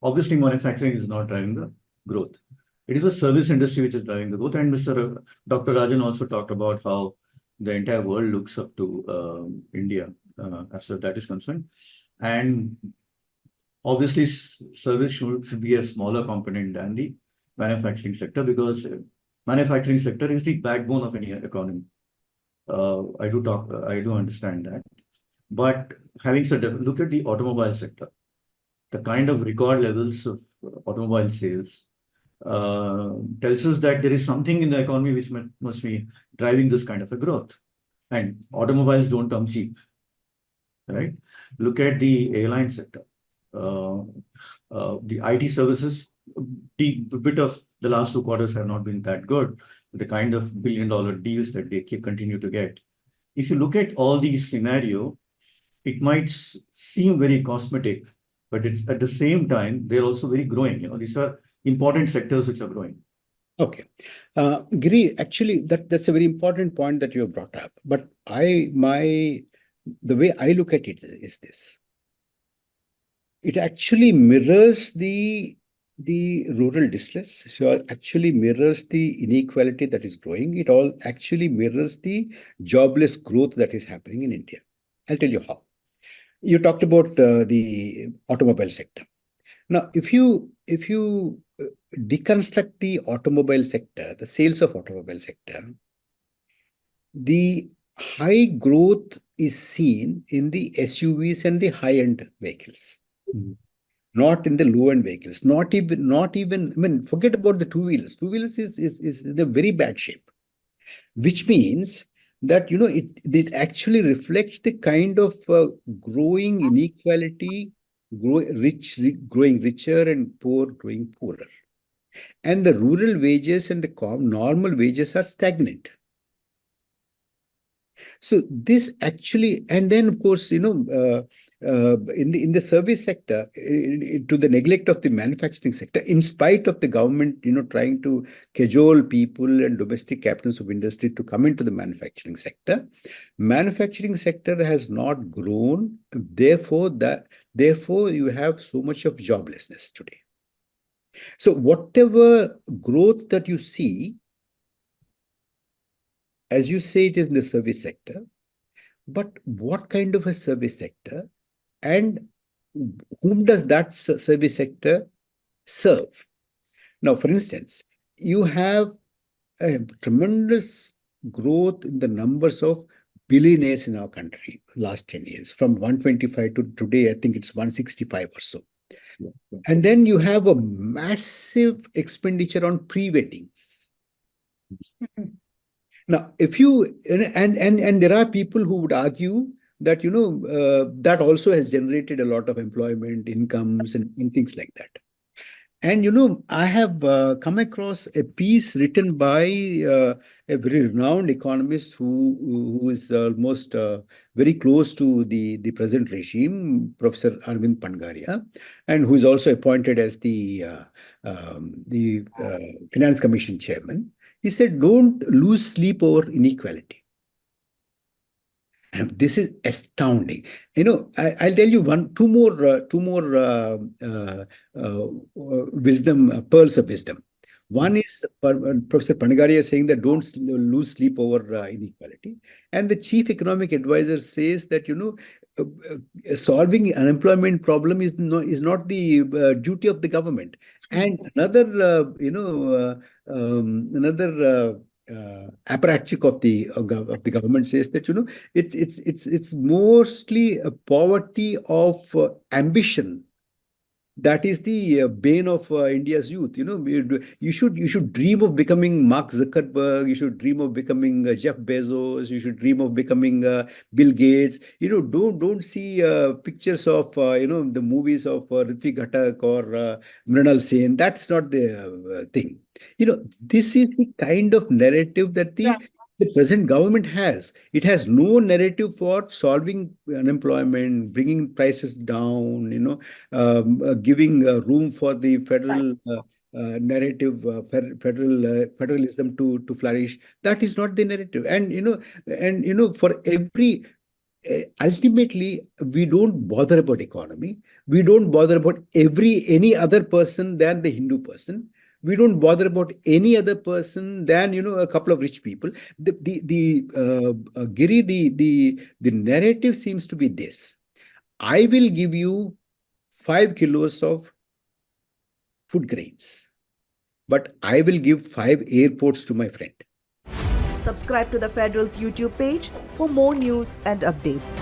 obviously manufacturing is not driving the growth. It is the service industry which is driving the growth. And Dr. Rajan also talked about how the entire world looks up to India as far as that is concerned. And obviously, service should be a smaller component than the manufacturing sector, because manufacturing sector is the backbone of any economy. I do understand that. But having said that, look at the automobile sector. The kind of record levels of automobile sales tells us that there is something in the economy which must be driving this kind of a growth. And automobiles don't come cheap, right? Look at the airline sector. The IT services, the bit of the last 2 quarters have not been that good. The kind of billion-dollar deals that they continue to get. If you look at all these scenario, it might seem very cosmetic, but it's at the same time they're also very growing. These are important sectors which are growing. Okay. Giri, actually, that's a very important point that you have brought up. But the way I look at it is this. It actually mirrors the rural distress. So it actually mirrors the inequality that is growing. It all actually mirrors the jobless growth that is happening in India. I'll tell you how. You talked about the automobile sector. Now, if you deconstruct the automobile sector, the sales of automobile sector, the high growth is seen in the SUVs and the high-end vehicles, not in the low-end vehicles. Not even. I mean, forget about the two-wheelers. Two-wheelers is in a very bad shape, which means that it actually reflects the kind of growing inequality, growing richer and poor growing poorer. And the rural wages and the normal wages are stagnant. So this actually, and then of course, in the service sector, to the neglect of the manufacturing sector, in spite of the government, trying to cajole people and domestic captains of industry to come into the manufacturing sector has not grown. Therefore, you have so much of joblessness today. So whatever growth that you see, as you say, it is in the service sector, but what kind of a service sector, and whom does that service sector serve? Now, for instance, you have a tremendous growth in the numbers of billionaires in our country last 10 years, from 125 to today, I think it's 165 or so. Yeah. And then you have a massive expenditure on pre-weddings. Now, if you and there are people who would argue that that also has generated a lot of employment, incomes, and things like that. And I have come across a piece written by a very renowned economist who is almost very close to the present regime, Professor Arvind Pangaria, and who is also appointed as the Finance Commission chairman. He said, "Don't lose sleep over inequality." And this is astounding. I'll tell you two more pearls of wisdom. One is Professor Panagaria saying that don't lose sleep over inequality. And the chief economic advisor says that, solving unemployment problem is not the duty of the government. And another apparatchik of the government says that it's mostly a poverty of ambition that is the bane of India's youth. You should dream of becoming Mark Zuckerberg. You should dream of becoming Jeff Bezos. You should dream of becoming Bill Gates. Don't see pictures of the movies of Ritvik Ghatak or Mrinal Sen. That's not the thing. This is the kind of narrative that the present government has. It has no narrative for solving unemployment, bringing prices down, giving room for the federal narrative, federalism to flourish. That is not the narrative. And for ultimately we don't bother about economy. We don't bother about any other person than the Hindu person. We don't bother about any other person than a couple of rich people. Giri, the narrative seems to be this: I will give you 5 kilos of food grains, but I will give 5 airports to my friend. Subscribe to the Federal's YouTube page for more news and updates.